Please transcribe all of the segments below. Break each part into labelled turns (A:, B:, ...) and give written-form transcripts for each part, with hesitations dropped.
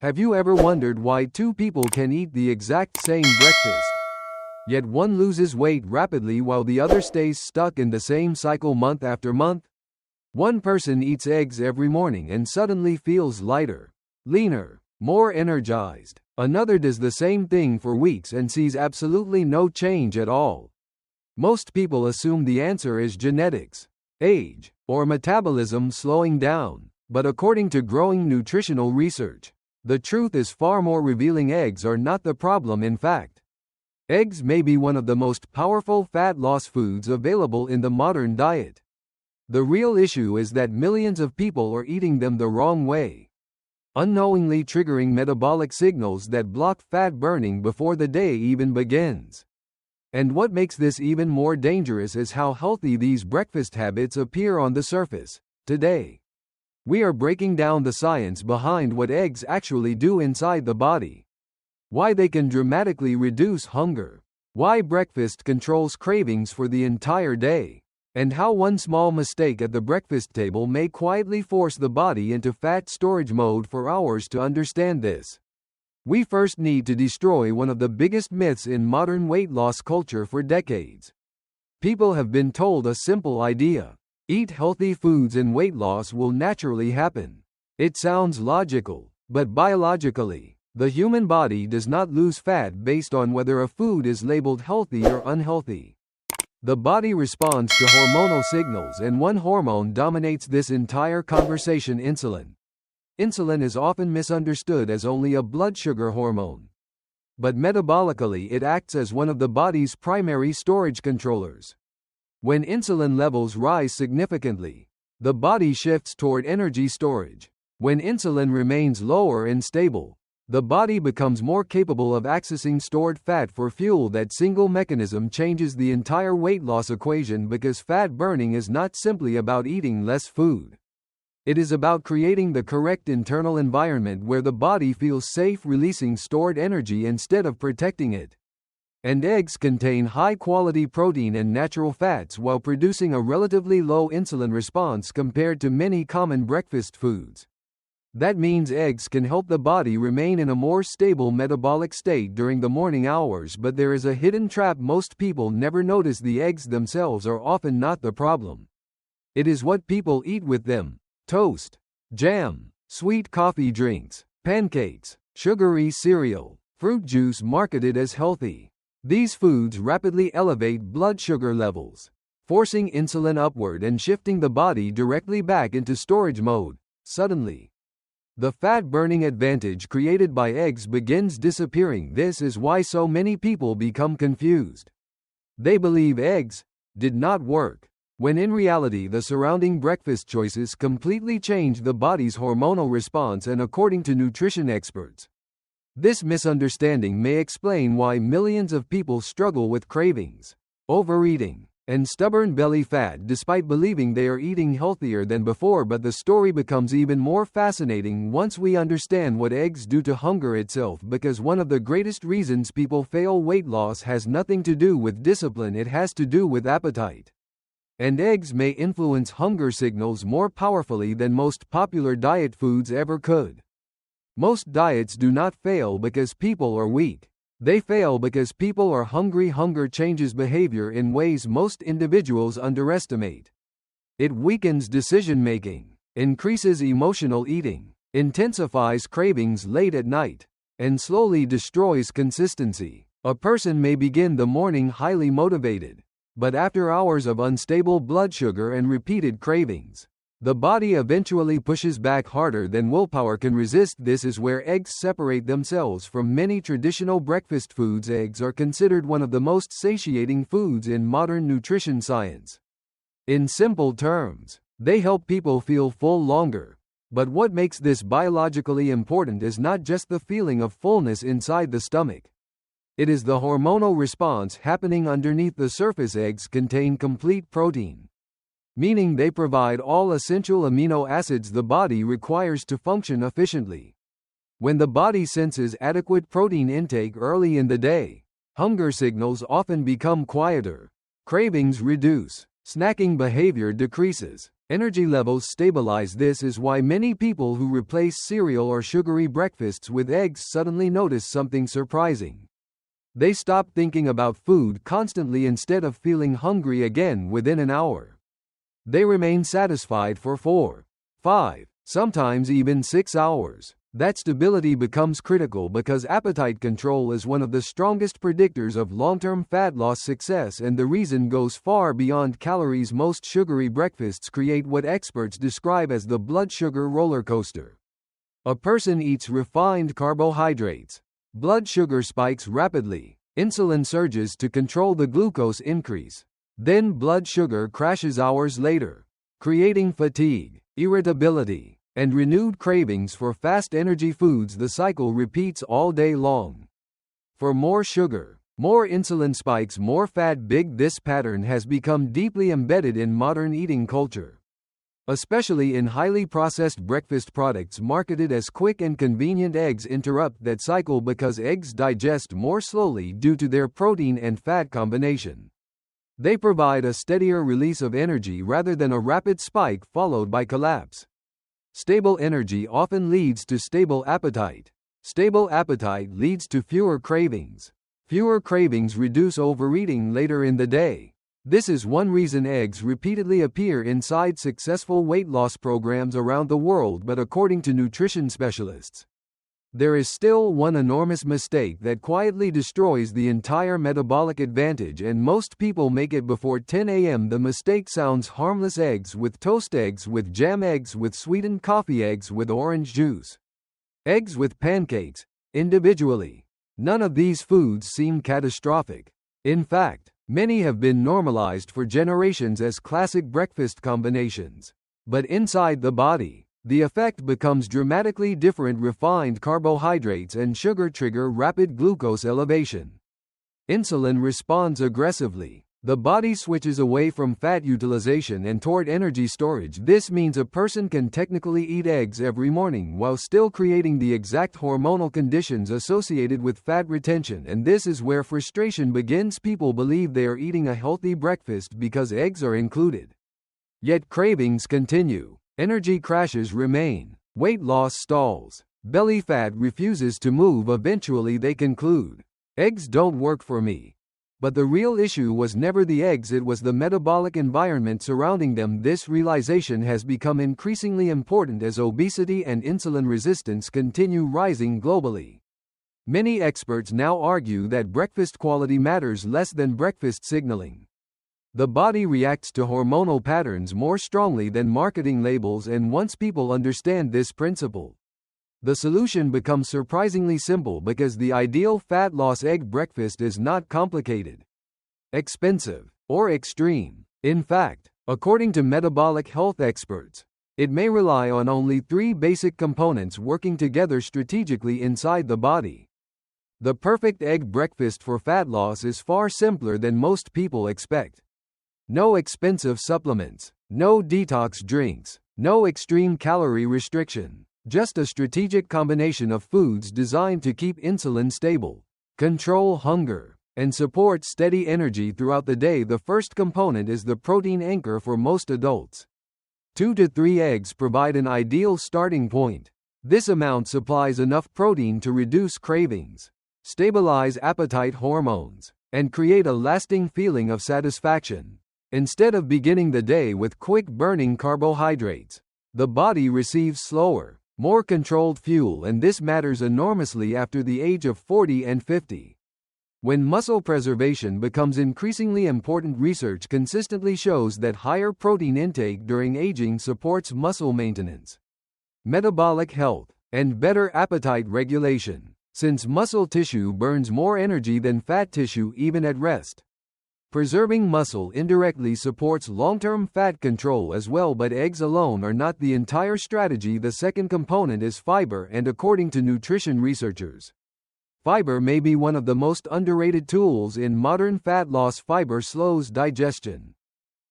A: Have you ever wondered why two people can eat the exact same breakfast, yet one loses weight rapidly while the other stays stuck in the same cycle month after month? One person eats eggs every morning and suddenly feels lighter, leaner, more energized. Another does the same thing for weeks and sees absolutely no change at all. Most people assume the answer is genetics, age, or metabolism slowing down, but according to growing nutritional research, the truth is far more revealing. Eggs are not the problem. In fact, eggs may be one of the most powerful fat loss foods available in the modern diet. The real issue is that millions of people are eating them the wrong way, unknowingly triggering metabolic signals that block fat burning before the day even begins. And what makes this even more dangerous is how healthy these breakfast habits appear on the surface. Today, we are breaking down the science behind what eggs actually do inside the body, why they can dramatically reduce hunger, why breakfast controls cravings for the entire day, and how one small mistake at the breakfast table may quietly force the body into fat storage mode for hours. To understand this, we first need to destroy one of the biggest myths in modern weight loss culture. For decades, people have been told a simple idea: eat healthy foods and weight loss will naturally happen. It sounds logical, but biologically, the human body does not lose fat based on whether a food is labeled healthy or unhealthy. The body responds to hormonal signals, and one hormone dominates this entire conversation: insulin. Insulin is often misunderstood as only a blood sugar hormone, but metabolically it acts as one of the body's primary storage controllers. When insulin levels rise significantly, the body shifts toward energy storage. When insulin remains lower and stable, the body becomes more capable of accessing stored fat for fuel. That single mechanism changes the entire weight loss equation, because fat burning is not simply about eating less food. It is about creating the correct internal environment where the body feels safe releasing stored energy instead of protecting it. And eggs contain high-quality protein and natural fats while producing a relatively low insulin response compared to many common breakfast foods. That means eggs can help the body remain in a more stable metabolic state during the morning hours. But there is a hidden trap most people never notice: the eggs themselves are often not the problem. It is what people eat with them: toast, jam, sweet coffee drinks, pancakes, sugary cereal, fruit juice marketed as healthy. These foods rapidly elevate blood sugar levels, forcing insulin upward and shifting the body directly back into storage mode. Suddenly, the fat-burning advantage created by eggs begins disappearing. This is why so many people become confused. They believe eggs did not work, when in reality the surrounding breakfast choices completely change the body's hormonal response. And according to nutrition experts, this misunderstanding may explain why millions of people struggle with cravings, overeating, and stubborn belly fat despite believing they are eating healthier than before. But the story becomes even more fascinating once we understand what eggs do to hunger itself, because one of the greatest reasons people fail weight loss has nothing to do with discipline, it has to do with appetite. And eggs may influence hunger signals more powerfully than most popular diet foods ever could. Most diets do not fail because people are weak. They fail because people are hungry. Hunger changes behavior in ways most individuals underestimate. It weakens decision-making, increases emotional eating, intensifies cravings late at night, and slowly destroys consistency. A person may begin the morning highly motivated, but after hours of unstable blood sugar and repeated cravings, the body eventually pushes back harder than willpower can resist. This is where eggs separate themselves from many traditional breakfast foods. Eggs are considered one of the most satiating foods in modern nutrition science. In simple terms, they help people feel full longer. But what makes this biologically important is not just the feeling of fullness inside the stomach. It is the hormonal response happening underneath the surface. Eggs contain complete protein, meaning they provide all essential amino acids the body requires to function efficiently. When the body senses adequate protein intake early in the day, hunger signals often become quieter, cravings reduce, snacking behavior decreases, Energy levels stabilize. This is why many people who replace cereal or sugary breakfasts with eggs suddenly notice something surprising. They stop thinking about food constantly instead of feeling hungry again within an hour. They remain satisfied for 4, 5, sometimes even 6 hours. That stability becomes critical because appetite control is one of the strongest predictors of long-term fat loss success, and the reason goes far beyond calories. Most sugary breakfasts create what experts describe as the blood sugar roller coaster. A person eats refined carbohydrates. Blood sugar spikes rapidly. Insulin surges to control the glucose increase. Then blood sugar crashes hours later, creating fatigue, irritability, and renewed cravings for fast energy foods. The cycle repeats all day long. For more sugar, more insulin spikes, more fat. This pattern has become deeply embedded in modern eating culture, especially in highly processed breakfast products marketed as quick and convenient. Eggs interrupt that cycle because eggs digest more slowly due to their protein and fat combination. They provide a steadier release of energy rather than a rapid spike followed by collapse. Stable energy often leads to stable appetite. Stable appetite leads to fewer cravings. Fewer cravings reduce overeating later in the day. This is one reason eggs repeatedly appear inside successful weight loss programs around the world. But according to nutrition specialists, there is still one enormous mistake that quietly destroys the entire metabolic advantage, and most people make it before 10 a.m. The mistake sounds harmless: eggs with toast, eggs with jam, eggs with sweetened coffee, eggs with orange juice, eggs with pancakes. Individually, none of these foods seem catastrophic. In fact, many have been normalized for generations as classic breakfast combinations. But inside the body, the effect becomes dramatically different. Refined carbohydrates and sugar trigger rapid glucose elevation. Insulin responds aggressively. The body switches away from fat utilization and toward energy storage. This means a person can technically eat eggs every morning while still creating the exact hormonal conditions associated with fat retention, and this is where frustration begins. People believe they are eating a healthy breakfast because eggs are included. Yet cravings continue. Energy crashes remain. Weight loss stalls. Belly fat refuses to move. Eventually they conclude, eggs don't work for me. But the real issue was never the eggs, it was the metabolic environment surrounding them. This realization has become increasingly important as obesity and insulin resistance continue rising globally. Many experts now argue that breakfast quality matters less than breakfast signaling. The body reacts to hormonal patterns more strongly than marketing labels, and once people understand this principle, the solution becomes surprisingly simple, because the ideal fat loss egg breakfast is not complicated, expensive, or extreme. In fact, according to metabolic health experts, it may rely on only 3 basic components working together strategically inside the body. The perfect egg breakfast for fat loss is far simpler than most people expect. No expensive supplements, no detox drinks, no extreme calorie restriction, just a strategic combination of foods designed to keep insulin stable, control hunger, and support steady energy throughout the day. The first component is the protein anchor for most adults. 2 to 3 eggs provide an ideal starting point. This amount supplies enough protein to reduce cravings, stabilize appetite hormones, and create a lasting feeling of satisfaction. Instead of beginning the day with quick-burning carbohydrates, the body receives slower, more controlled fuel, and this matters enormously after the age of 40 and 50. When muscle preservation becomes increasingly important, research consistently shows that higher protein intake during aging supports muscle maintenance, metabolic health, and better appetite regulation, since muscle tissue burns more energy than fat tissue even at rest. Preserving muscle indirectly supports long-term fat control as well, but eggs alone are not the entire strategy. The second component is fiber, and according to nutrition researchers, fiber may be one of the most underrated tools in modern fat loss. Fiber slows digestion,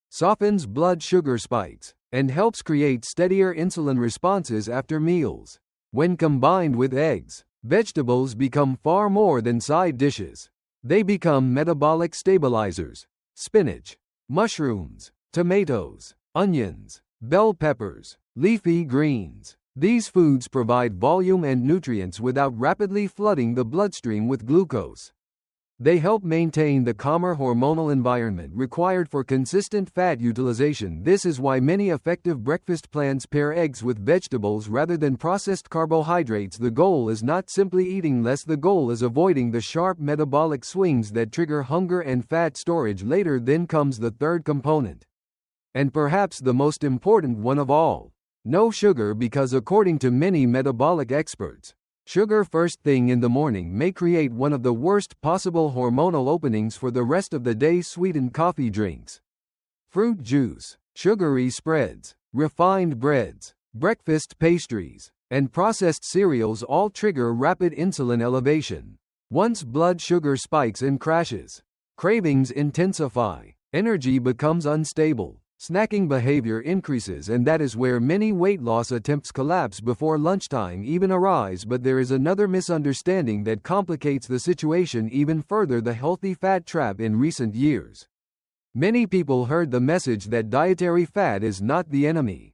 A: softens blood sugar spikes, and helps create steadier insulin responses after meals. When combined with eggs, vegetables become far more than side dishes. They become metabolic stabilizers. Spinach, mushrooms, tomatoes, onions, Bell peppers, leafy greens. These foods provide volume and nutrients without rapidly flooding the bloodstream with glucose. They help maintain the calmer hormonal environment required for consistent fat utilization. This is why many effective breakfast plans pair eggs with vegetables rather than processed carbohydrates. The goal is not simply eating less, the goal is avoiding the sharp metabolic swings that trigger hunger and fat storage later. Then comes the third component, and perhaps the most important one of all: no sugar, because according to many metabolic experts, sugar first thing in the morning may create one of the worst possible hormonal openings for the rest of the day. Sweetened coffee drinks, fruit juice, sugary spreads, refined breads, breakfast pastries, and processed cereals all trigger rapid insulin elevation. Once blood sugar spikes and crashes, cravings intensify, energy becomes unstable, snacking behavior increases, and that is where many weight loss attempts collapse before lunchtime even arise. But there is another misunderstanding that complicates the situation even further: the healthy fat trap. In recent years, many people heard the message that dietary fat is not the enemy.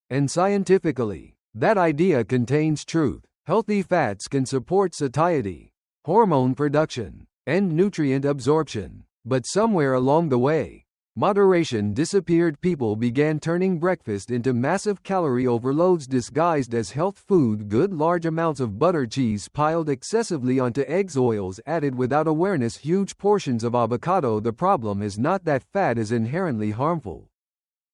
A: And scientifically, that idea contains truth. Healthy fats can support satiety, hormone production, and nutrient absorption. But somewhere along the way, moderation disappeared. People began turning breakfast into massive calorie overloads disguised as health food. Good large amounts of butter, cheese piled excessively onto eggs, oils added without awareness, huge portions of avocado. The problem is not that fat is inherently harmful.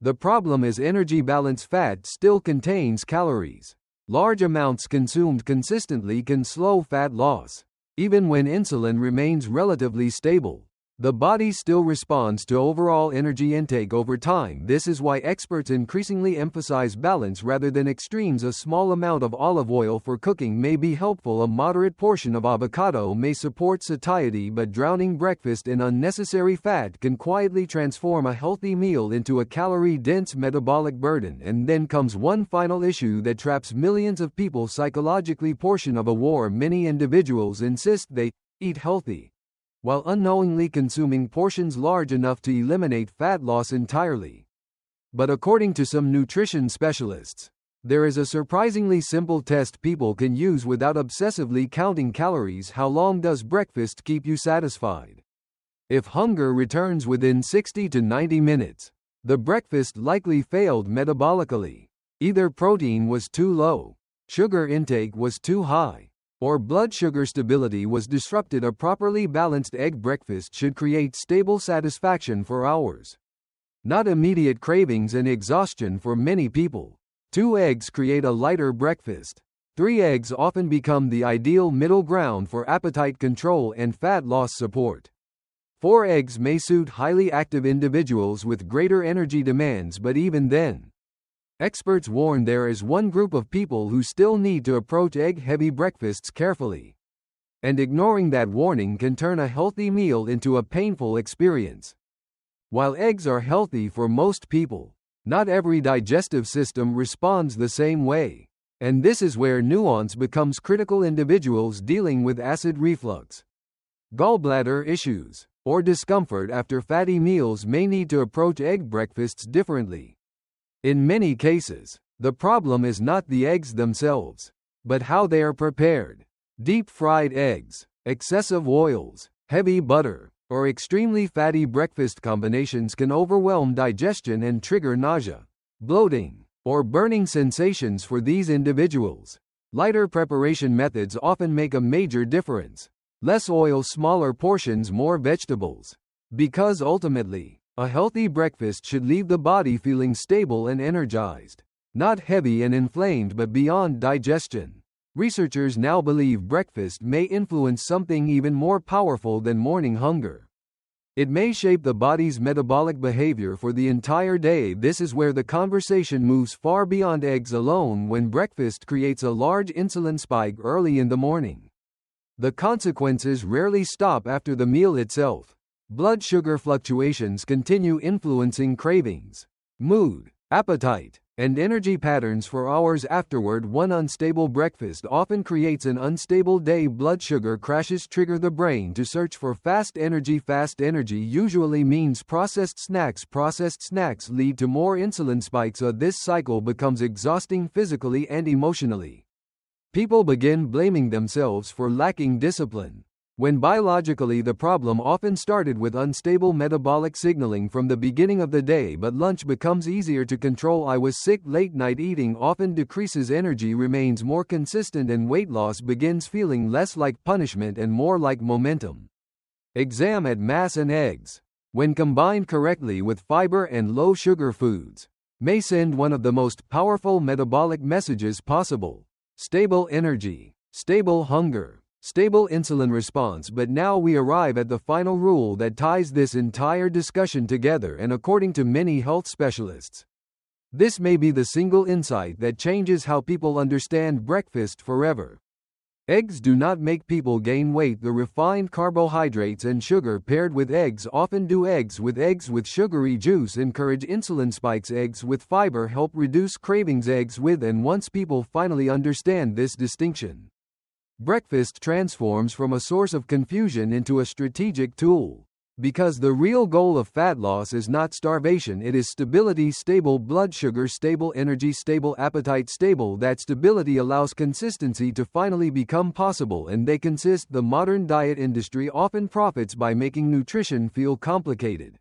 A: The problem is energy balance. Fat still contains calories. Large amounts consumed consistently can slow fat loss. Even when insulin remains relatively stable, the body still responds to overall energy intake over time. This is why experts increasingly emphasize balance rather than extremes. A small amount of olive oil for cooking may be helpful. A moderate portion of avocado may support satiety, but drowning breakfast in unnecessary fat can quietly transform a healthy meal into a calorie-dense metabolic burden. And then comes one final issue that traps millions of people psychologically. Portion of a war. Many individuals insist they eat healthy, while unknowingly consuming portions large enough to eliminate fat loss entirely. But according to some nutrition specialists, there is a surprisingly simple test people can use without obsessively counting calories. How long does breakfast keep you satisfied? If hunger returns within 60 to 90 minutes, the breakfast likely failed metabolically. Either protein was too low, sugar intake was too high, or blood sugar stability was disrupted. A properly balanced egg breakfast should create stable satisfaction for hours, not immediate cravings and exhaustion. For many people, 2 eggs create a lighter breakfast. 3 eggs often become the ideal middle ground for appetite control and fat loss support. 4 eggs may suit highly active individuals with greater energy demands, but even then, experts warn there is one group of people who still need to approach egg-heavy breakfasts carefully. And ignoring that warning can turn a healthy meal into a painful experience. While eggs are healthy for most people, not every digestive system responds the same way. And this is where nuance becomes critical. Individuals dealing with acid reflux, gallbladder issues, or discomfort after fatty meals may need to approach egg breakfasts differently. In many cases, the problem is not the eggs themselves, but how they are prepared. Deep-fried eggs, excessive oils, heavy butter, or extremely fatty breakfast combinations can overwhelm digestion and trigger nausea, bloating, or burning sensations for these individuals. Lighter preparation methods often make a major difference. Less oil, smaller portions, more vegetables. Because ultimately, a healthy breakfast should leave the body feeling stable and energized, not heavy and inflamed but beyond digestion. Researchers now believe breakfast may influence something even more powerful than morning hunger. It may shape the body's metabolic behavior for the entire day. This is where the conversation moves far beyond eggs alone. When breakfast creates a large insulin spike early in the morning, the consequences rarely stop after the meal itself. Blood sugar fluctuations continue influencing cravings, mood, appetite, and energy patterns for hours afterward. One unstable breakfast often creates an unstable day. Blood sugar crashes trigger the brain to search for fast energy. Fast energy usually means processed snacks. Processed snacks lead to more insulin spikes. This cycle becomes exhausting physically and emotionally. People begin blaming themselves for lacking discipline, when biologically the problem often started with unstable metabolic signaling from the beginning of the day. But lunch becomes easier to control. I was sick. Late night eating often decreases energy, remains more consistent, and weight loss begins feeling less like punishment and more like momentum. Exam at mass and eggs, when combined correctly with fiber and low sugar foods, may send one of the most powerful metabolic messages possible. Stable energy, stable hunger, stable insulin response. But now we arrive at the final rule that ties this entire discussion together, and according to many health specialists, this may be the single insight that changes how people understand breakfast forever. Eggs do not make people gain weight. The refined carbohydrates and sugar paired with eggs often do. Eggs with sugary juice encourage insulin spikes. Eggs with fiber help reduce cravings. Eggs with, and once people finally understand this distinction, breakfast transforms from a source of confusion into a strategic tool. Because the real goal of fat loss is not starvation, it is stability. Stable blood sugar, stable energy, stable appetite. Stable. That stability allows consistency to finally become possible, and they consist. The modern diet industry often profits by making nutrition feel complicated.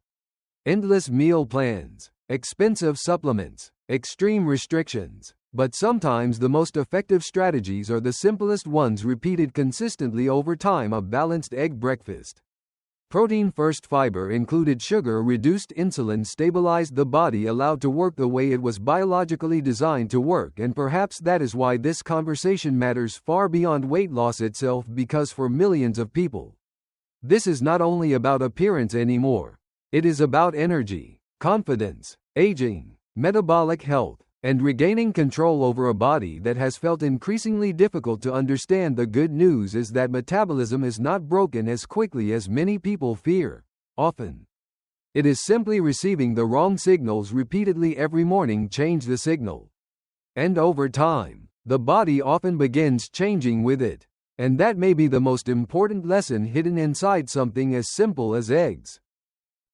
A: Endless meal plans, expensive supplements, extreme restrictions. But sometimes the most effective strategies are the simplest ones repeated consistently over time. A balanced egg breakfast. Protein first, fiber included, sugar reduced, insulin stabilized, the body allowed to work the way it was biologically designed to work. And perhaps that is why this conversation matters far beyond weight loss itself, because for millions of people, this is not only about appearance anymore. It is about energy, confidence, aging, metabolic health, and regaining control over a body that has felt increasingly difficult to understand. The good news is that metabolism is not broken as quickly as many people fear. Often, it is simply receiving the wrong signals repeatedly every morning. Change the signal, and over time, the body often begins changing with it. And that may be the most important lesson hidden inside something as simple as eggs.